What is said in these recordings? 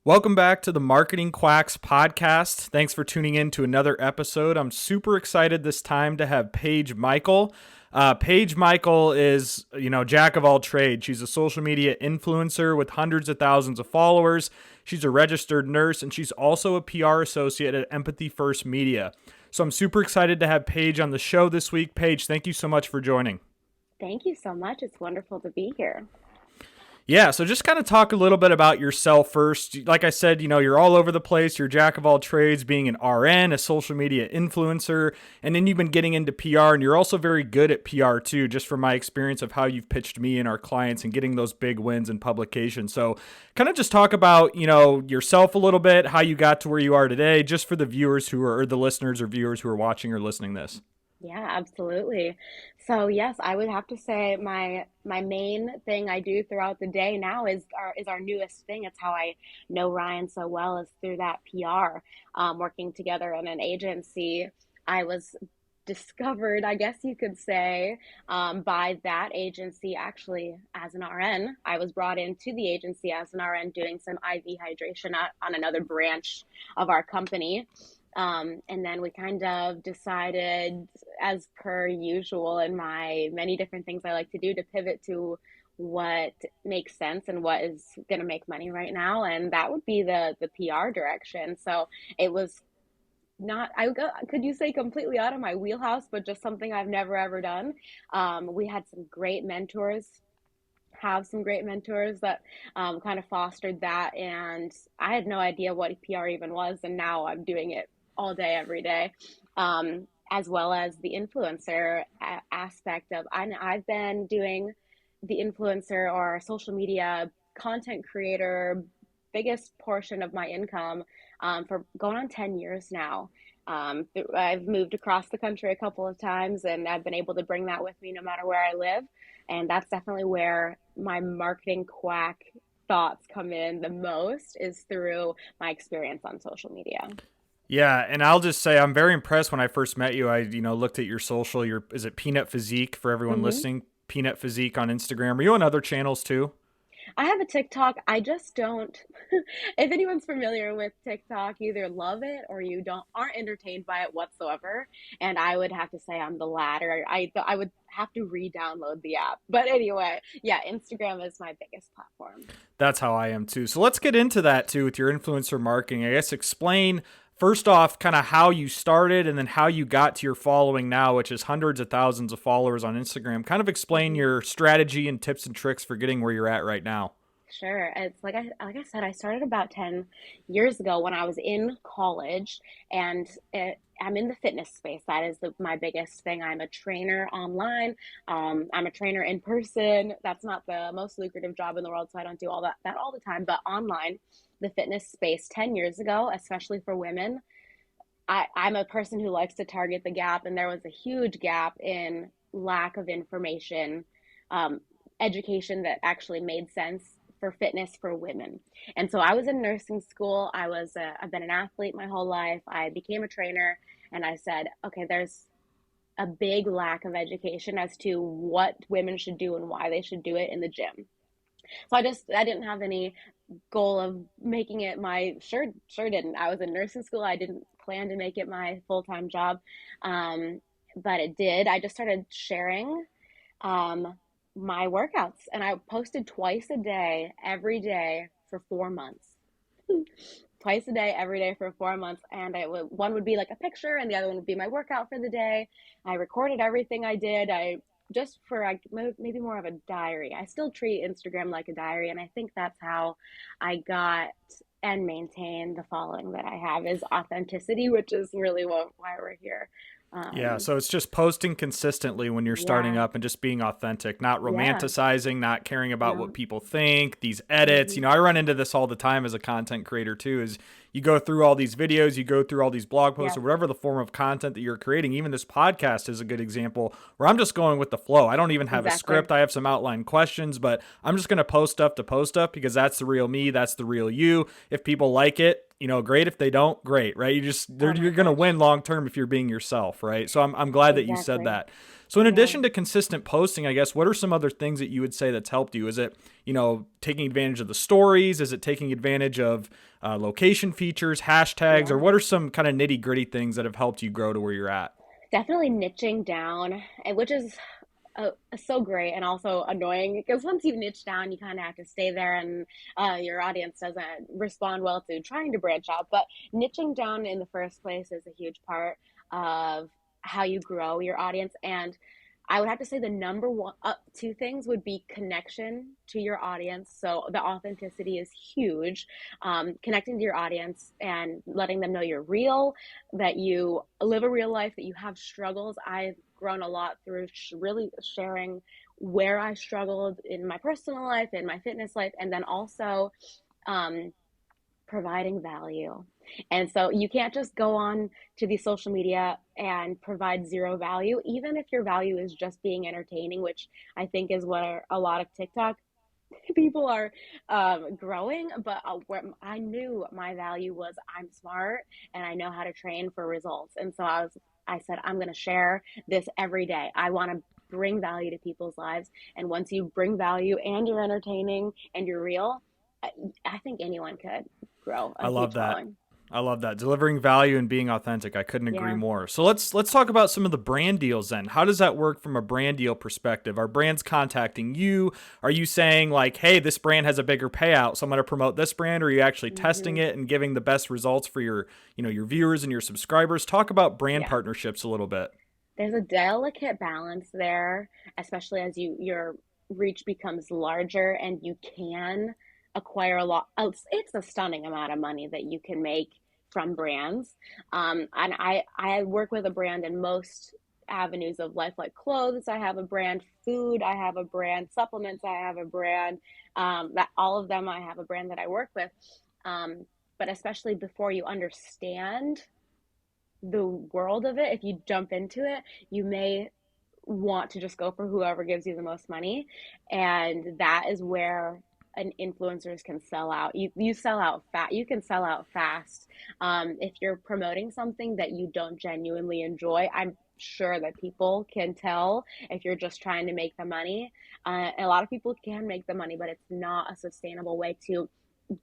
Welcome back to the Marketing Quacks podcast. Thanks for tuning in to another episode. I'm super excited this time to have Paige Michael. Paige Michael is, jack of all trades. She's a social media influencer with hundreds of thousands of followers. She's a registered nurse, and she's also a PR associate at Empathy First Media. So I'm super excited to have Paige on the show this week. Paige, thank you so much for joining. Thank you so much. It's wonderful to be here. Yeah, so just kind of talk a little bit about yourself first. Like I said, you're all over the place. You're a jack of all trades, being an RN, a social media influencer, and then you've been getting into PR, and you're also very good at PR too, just from my experience of how you've pitched me and our clients and getting those big wins in publication. So kind of just talk about, yourself a little bit, how you got to where you are today, just for the viewers or the listeners or viewers who are watching or listening this. Yeah, absolutely. So yes, I would have to say my main thing I do throughout the day now is our newest thing. It's how I know Ryan so well is through that PR, working together in an agency. I was discovered, I guess you could say, by that agency actually as an RN. I was brought into the agency as an RN doing some IV hydration on another branch of our company. And then we kind of decided, as per usual in my many different things I like to do, to pivot to what makes sense and what is going to make money right now. And that would be the PR direction. So it was not, could you say, completely out of my wheelhouse, but just something I've never ever done. We had some great mentors, have some great mentors that kind of fostered that. And I had no idea what PR even was. And now I'm doing it all day, every day, as well as the influencer aspect of, I've been doing the influencer or social media content creator, biggest portion of my income for going on 10 years now. I've moved across the country a couple of times and I've been able to bring that with me no matter where I live. And that's definitely where my marketing quack thoughts come in the most, is through my experience on social media. Yeah, and I'll just say I'm very impressed. When I first met you, I looked at your social. Your is it Peanut Physique for everyone Hmm. listening? Peanut Physique on Instagram. Are you on other channels too? I have a TikTok. I just don't. If anyone's familiar with TikTok, you either love it or you aren't entertained by it whatsoever. And I would have to say I'm the latter. I would have to re-download the app. But anyway, yeah, Instagram is my biggest platform. That's how I am too. So let's get into that too with your influencer marketing. I guess explain first off kind of how you started and then how you got to your following now, which is hundreds of thousands of followers on Instagram. Kind of explain Mhm. your strategy and tips and tricks for getting where you're at right now. Sure. It's like I said, I started about 10 years ago when I was in college, and I'm in the fitness space. That is my biggest thing. I'm a trainer online. I'm a trainer in person. That's not the most lucrative job in the world, so I don't do all that all the time. But online, the fitness space 10 years ago, especially for women, I'm a person who likes to target the gap, and there was a huge gap in lack of information, um, education that actually made sense for fitness for women. And so I was in nursing school. I've been an athlete my whole life. I became a trainer, and I said, okay, there's a big lack of education as to what women should do and why they should do it in the gym. So I didn't have any goal of making it my, sure didn't. I was in nursing school. I didn't plan to make it my full-time job. Um, but it did. I just started sharing um, my workouts, and I posted twice a day, every day for 4 months. Twice a day, every day for 4 months. And one would be like a picture, and the other one would be my workout for the day. I recorded everything I did. I just for like maybe more of a diary. I still treat Instagram like a diary, and I think that's how I got and maintain the following that I have, is authenticity, which is really why we're here. Yeah, Um, so it's just posting consistently when you're starting yeah, up and just being authentic, not yeah, romanticizing, not caring about what no, people think, these edits. hmm, I run into this all the time as a content creator too, is you go through all these videos, you go through all these blog posts yeah, or whatever the form of content that you're creating. Even this podcast is a good example where I'm just going with the flow. I don't even have a exactly. script. I have some outline questions, but I'm just going to post stuff because that's the real me, that's the real you. If people like it, great. If they don't, great, right? Oh my you're going to gosh. win long term if you're being yourself, right? So I'm glad that you said Exactly. that. So in Yeah. addition to consistent posting, I guess, what are some other things that you would say that's helped you? Is it, taking advantage of the stories? Is it taking advantage of location features, hashtags, or Yeah. what are some kind of nitty gritty things that have helped you grow to where you're at? Definitely niching down, and which is so great and also annoying because once you niche down, you kind of have to stay there, and your audience doesn't respond well to trying to branch out. But niching down in the first place is a huge part of how you grow your audience. And I would have to say the number one, two things would be connection to your audience. So the authenticity is huge. Connecting to your audience and letting them know you're real, that you live a real life, that you have struggles. I've grown a lot through really sharing where I struggled in my personal life, in my fitness life, and then also um, providing value. And so you can't just go on to the social media and provide zero value, even if your value is just being entertaining, which I think is what a lot of TikTok people are growing. But where I knew my value was I'm smart and I know how to train for results. And so I said, I'm going to share this every day. I want to bring value to people's lives. And once you bring value and you're entertaining and you're real, I think anyone could grow I a love huge that. following. I love that. Delivering value and being authentic. I couldn't agree Yeah. more. So let's talk about some of the brand deals then. How does that work from a brand deal perspective? Are brands contacting you? Are you saying like, "Hey, this brand has a bigger payout, so I'm going to promote this brand," or are you actually testing Hmm. it and giving the best results for your viewers and your subscribers? Talk about brand Yeah. partnerships a little bit. There's a delicate balance there, especially as your reach becomes larger and you can acquire a lot. It's a stunning amount of money that you can make from brands. And I work with a brand in most avenues of life, like clothes. I have a brand, food. I have a brand, supplements. I have a brand. That all of them, I have a brand that I work with. Um, but especially before you understand the world of it, if you jump into it, you may want to just go for whoever gives you the most money. And that is where an influencers can sell out. You sell out fast. You can sell out fast. If you're promoting something that you don't genuinely enjoy, I'm sure that people can tell if you're just trying to make the money. A lot of people can make the money, but it's not a sustainable way to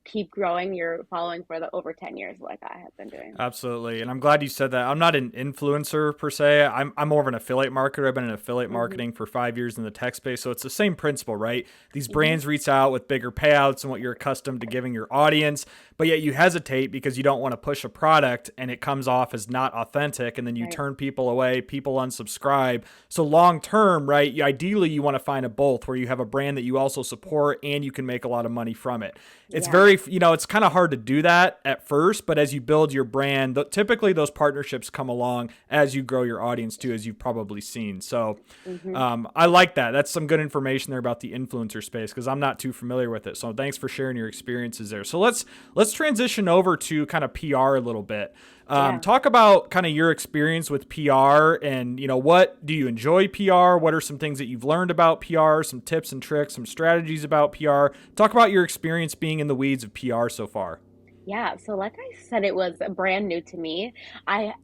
keep growing your following for the over 10 years like I have been doing. Absolutely. And I'm glad you said that. I'm not an influencer per se. I'm more of an affiliate marketer. I've been in affiliate Mm-hmm. marketing for 5 years in the tech space. So it's the same principle, right? These Mm-hmm. brands reach out with bigger payouts and what you're accustomed to giving your audience, but yet you hesitate because you don't want to push a product and it comes off as not authentic. And then you Right. turn people away, people unsubscribe. So long term, right? Ideally, you want to find a both where you have a brand that you also support and you can make a lot of money from it. It's Yeah. very, it's kind of hard to do that at first, but as you build your brand, typically those partnerships come along as you grow your audience too, as you've probably seen. So Mm-hmm. I like that. That's some good information there about the influencer space because I'm not too familiar with it. So thanks for sharing your experiences there. So let's transition over to kind of PR a little bit. Yeah. Talk about kind of your experience with PR and what do you enjoy PR? What are some things that you've learned about PR? Some tips and tricks, some strategies about PR. Talk about your experience being in the weeds of PR so far. Yeah. So like I said, it was brand new to me. I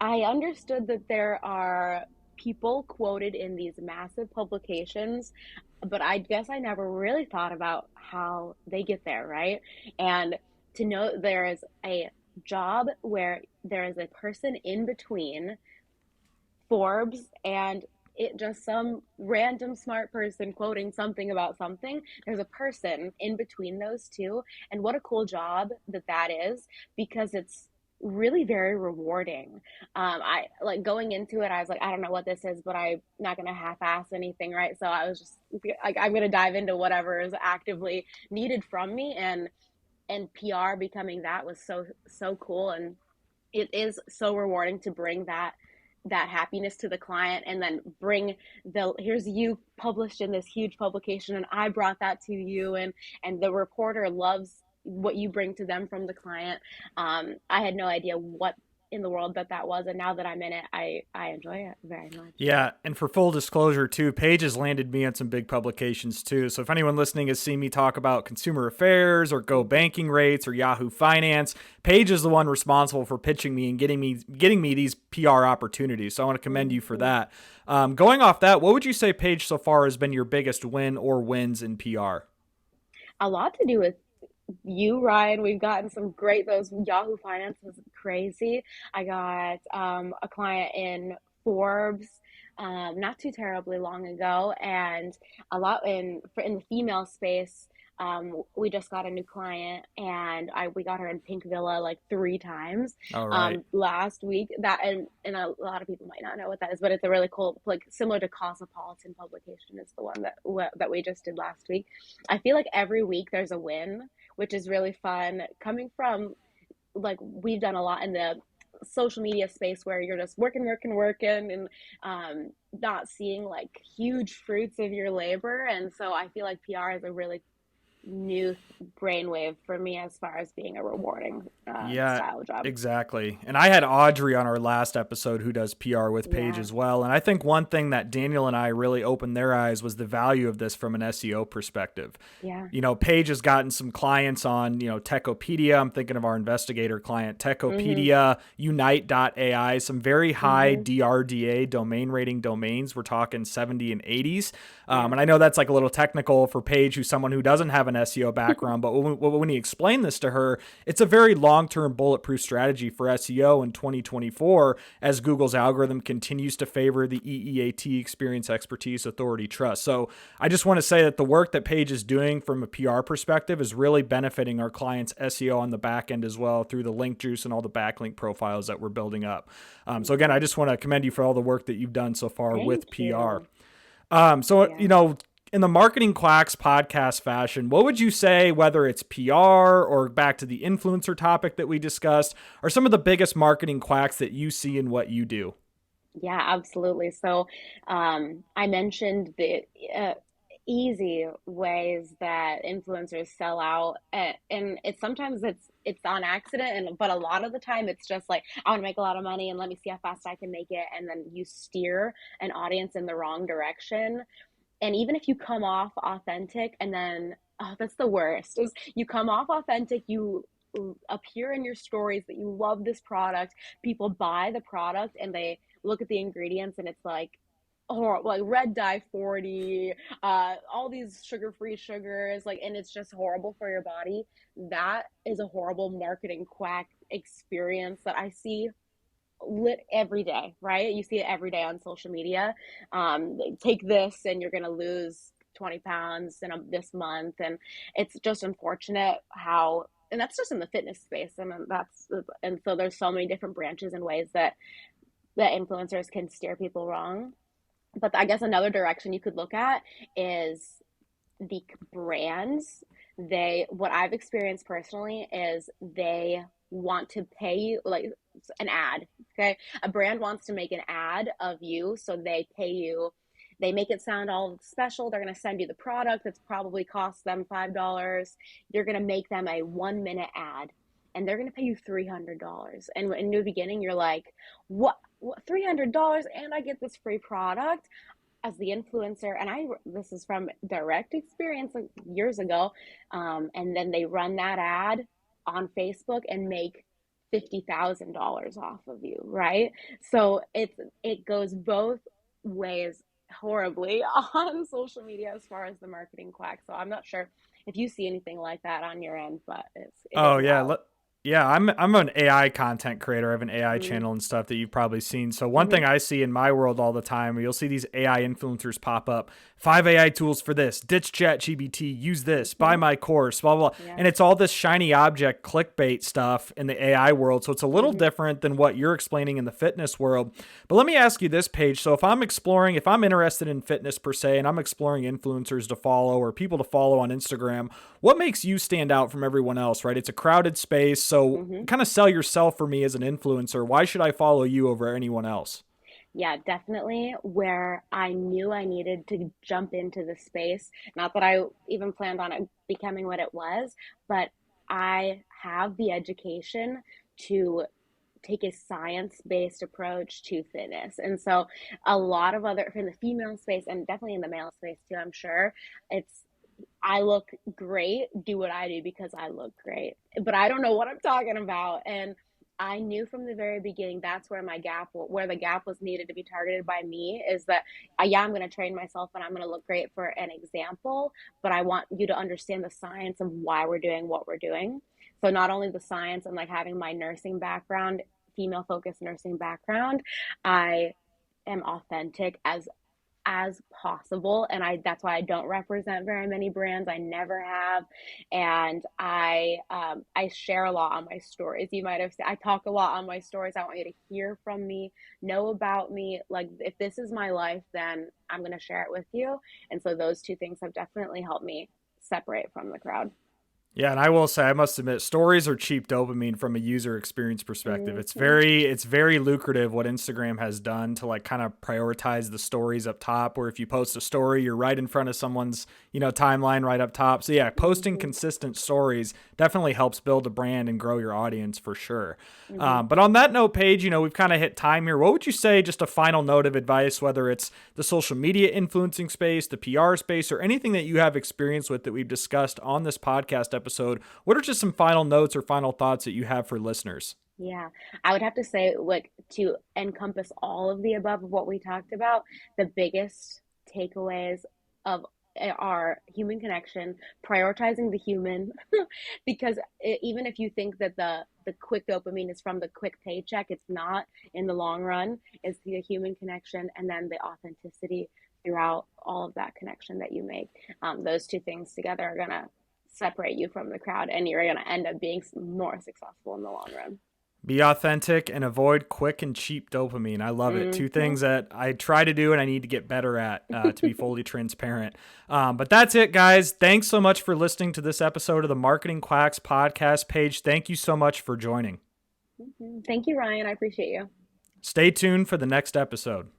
I understood that there are people quoted in these massive publications, but I guess I never really thought about how they get there, right? And to know there is a job where there is a person in between Forbes and it just some random smart person quoting something about something. There's a person in between those two. And what a cool job that is because it's really very rewarding. I like going into it, I was like, I don't know what this is, but I'm not going to half ass anything, right? So I was just like, I'm going to dive into whatever is actively needed from me. And PR becoming that was so cool. And it is so rewarding to bring that happiness to the client and then bring the here's you published in this huge publication and I brought that to you, and the reporter loves what you bring to them from the client. I had no idea what in the world that that was, and now that I'm in it, I enjoy it very much. Yeah, and for full disclosure too, Paige has landed me on some big publications too. So if anyone listening has seen me talk about consumer affairs or Go Mhm. banking rates or Yahoo Finance, Paige is the one responsible for pitching me and getting me these PR opportunities. So I want to commend you for Mhm. that. Going off that, what would you say, Paige, so far has been your biggest win or wins in PR? A lot to do with you, Ryan. We've gotten some great, those Yahoo Finance was crazy. I got a client in Forbes not too terribly long ago, and a lot in the female space. We just got a new client, and I we got her in Pink Villa like 3 times All right. last week. That and a lot of people might not know what that is, but it's a really cool, like similar to Cosmopolitan publication is the one that we just did last week. I feel like every week there's a win, which is really fun coming from, like, we've done a lot in the social media space where you're just working and not seeing like huge fruits of your labor. And so I feel like PR is a really new brainwave for me as far as being a rewarding Yeah, style job. exactly. And I had Audrey on our last episode who does PR with Paige Yeah. as well. And I think one thing that Daniel and I really opened their eyes was the value of this from an SEO perspective. Yeah. Paige has gotten some clients on, Techopedia. I'm thinking of our investigator client, Mhm. Techopedia, Unite.ai, some very high Mhm. DRDA domain rating domains. We're talking 70 and 80s. Yeah. And I know that's like a little technical for Paige, who's someone who doesn't have an SEO background. But when he explained this to her, it's a very long term bulletproof strategy for SEO in 2024 as Google's algorithm continues to favor the EEAT, experience, expertise, authority, trust. So I just want to say that the work that Paige is doing from a PR perspective is really benefiting our clients' SEO on the back end as well through the link juice and all the backlink profiles that we're building up. So again, I Mhm. just want to commend you for all the work that you've done so far with Thank PR. you. So, Yeah. in the Marketing Quacks podcast fashion, what would you say, whether it's PR or back to the influencer topic that we discussed, are some of the biggest marketing quacks that you see in what you do? Yeah, absolutely. So, I mentioned the uh, easy ways that influencers sell out, and it's sometimes it's on accident, and but a lot of the time it's just like I want to make a lot of money, and let me see how fast I can make it, and then you steer an audience in the wrong direction. And even if you come off authentic, and then oh, that's the worst is you come off authentic, you appear in your stories that you love this product, people buy the product and they look at the ingredients and it's like, or like red dye 40, all these sugar-free sugars, like, and it's just horrible for your body. That is a horrible marketing quack experience that I see lit every day, right? You see it every day on social media. Take this and you're going to lose 20 pounds this month. And it's just unfortunate how, and that's just in the fitness space. And so there's so many different branches and ways that influencers can steer people wrong. But I guess another direction you could look at is the brands. What I've experienced personally is they want to pay you like an ad. Okay, a brand wants to make an ad of you, so they pay you. They make it sound all special. They're going to send you the product that's probably cost them $5. You're going to make them a 1 minute ad, and they're going to pay you $300. And in the beginning, you're like, what $300 and I get this free product as the influencer. And I this is from direct experience like years ago. And then they run that ad on Facebook and make $50,000 off of you, right? So it goes both ways horribly on social media as far as the marketing quack. So I'm not sure if you see anything like that on your end, but it is Oh yeah, wild. yeah. I'm an AI content creator. I have an AI Mm-hmm. channel and stuff that you've probably seen. So one Mm-hmm. thing I see in my world all the time, you'll see these AI influencers pop up. 5 AI tools for this. Ditch ChatGPT. Use this. Buy Mm-hmm. my course. Blah blah. Blah. Yeah. And it's all this shiny object clickbait stuff in the AI world. So it's a little Mm-hmm. different than what you're explaining in the fitness world. But let me ask you this, Paige. So if I'm interested in fitness per se, and I'm exploring influencers to follow or people to follow on Instagram, what makes you stand out from everyone else, right? It's a crowded space. So Mm-hmm. kind of sell yourself for me as an influencer. Why should I follow you over anyone else? Yeah, definitely where I knew I needed to jump into the space. Not that I even planned on it becoming what it was, but I have the education to take a science-based approach to fitness. And so a lot of other, in the female space and definitely in the male space too, I'm sure, it's I look great, do what I do because I look great. But I don't know what I'm talking about. And I knew from the very beginning that's where where the gap was needed to be targeted by me is that, yeah, I'm going to train myself and I'm going to look great for an example, but I want you to understand the science of why we're doing what we're doing. So not only the science and like having my nursing background, female focused nursing background, I am authentic as possible, and that's why I don't represent very many brands. I never have. And I share a lot on my stories. You might have seen I talk a lot on my stories. I want you to hear from me, know about me. Like if this is my life, then I'm going to share it with you. And so those two things have definitely helped me separate from the crowd. Yeah, and I will say, I must admit, stories are cheap dopamine from a user experience perspective. Mm-hmm. It's very lucrative what Instagram has done to like kind of prioritize the stories up top. Where if you post a story, you're right in front of someone's timeline right up top. So yeah, posting Mm-hmm. consistent stories definitely helps build a brand and grow your audience for sure. Mm-hmm. But on that note, Paige, we've kind of hit time here. What would you say, just a final note of advice, whether it's the social media influencing space, the PR space, or anything that you have experience with that we've discussed on this podcast episode? What are just some final notes or final thoughts that you have for listeners? Yeah, I would have to say, like, to encompass all of the above of what we talked about, the biggest takeaways of are human connection, prioritizing the human, because even if you think that the quick dopamine is from the quick paycheck, it's not in the long run. It's the human connection and then the authenticity throughout all of that connection that you make. Those two things together are gonna separate you from the crowd, and you're gonna end up being more successful in the long run. Be authentic and avoid quick and cheap dopamine. I love it. Two Mm-hmm. things that I try to do and I need to get better at, to be fully transparent. But that's it, guys. Thanks so much for listening to this episode of the Marketing Quacks podcast. Paige, thank you so much for joining. Mm-hmm. Thank you, Ryan. I appreciate you. Stay tuned for the next episode.